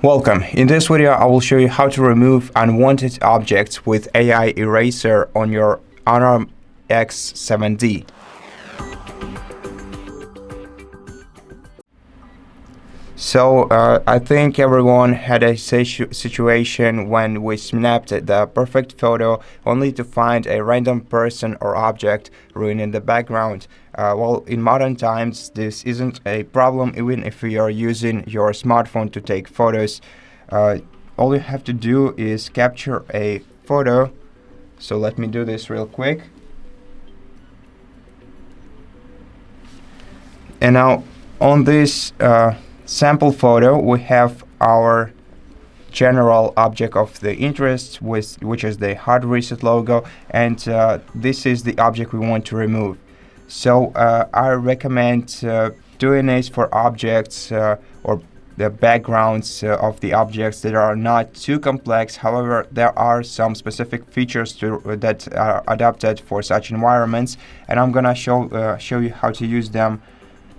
Welcome. In this video, I will show you how to remove unwanted objects with AI Eraser on your HONOR X7d. So I think everyone had a situation when we snapped the perfect photo only to find a random person or object ruining the background. Well, in modern times, this isn't a problem even if you are using your smartphone to take photos. All you have to do is capture a photo. So let me do this real quick. And now on this sample photo, we have our general object of the interest, which is the HardReset logo, and this is the object we want to remove. So I recommend doing this for objects or the backgrounds of the objects that are not too complex. However, there are some specific features that are adapted for such environments, and I'm gonna show you how to use them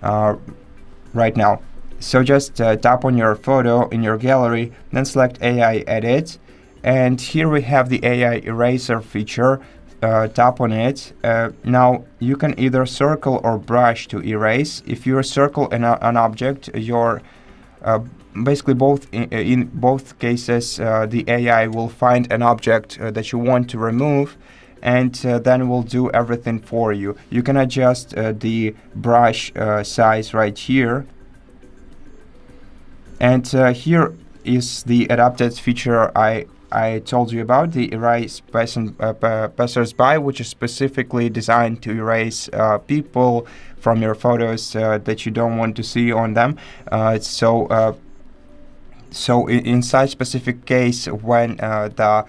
right now. So just tap on your photo in your gallery, then select AI Edit, and here we have the AI Eraser feature. Tap on it. Now you can either circle or brush to erase. If you circle an object, you're basically in both cases the AI will find an object that you want to remove, and then will do everything for you. You can adjust the brush size right here. And here is the adapted feature I told you about, the Erase Passersby, which is specifically designed to erase people from your photos that you don't want to see on them. So in such specific case, when the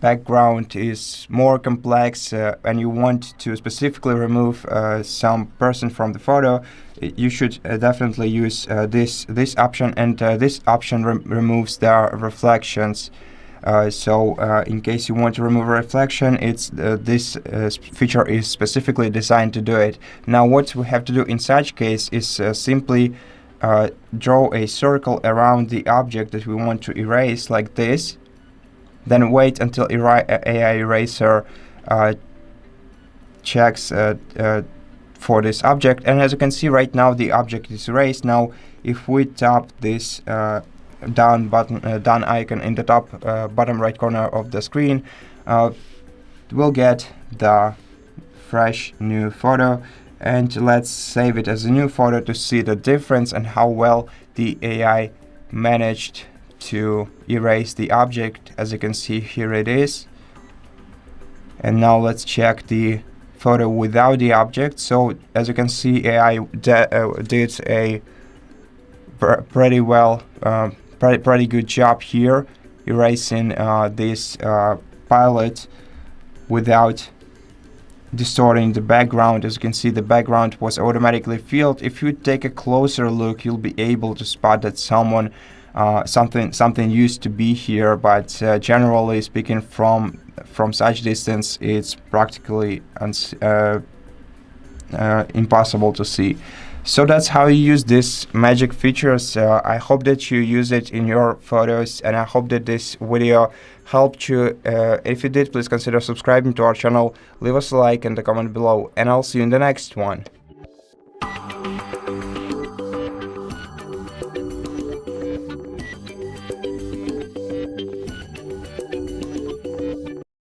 background is more complex and you want to specifically remove some person from the photo, you should definitely use this option, and this option removes the reflections. In case you want to remove a reflection, this feature is specifically designed to do it. Now what we have to do in such case is simply draw a circle around the object that we want to erase, like this. Then wait until AI Eraser checks for this object, and as you can see right now the object is erased. Now if we tap this down icon in the top bottom right corner of the screen, we'll get the fresh new photo, and let's save it as a new photo to see the difference and how well the AI managed to erase the object. As you can see, here it is. And now let's check the photo without the object. So as you can see, AI did a pretty good job here, erasing this pilot without distorting the background. As you can see, the background was automatically filled. If you take a closer look, you'll be able to spot that something used to be here, but generally speaking, from such distance, it's practically impossible to see. So that's how you use these magic features. I hope that you use it in your photos, and I hope that this video helped you. If you did, please consider subscribing to our channel, leave us a like and a comment below, and I'll see you in the next one.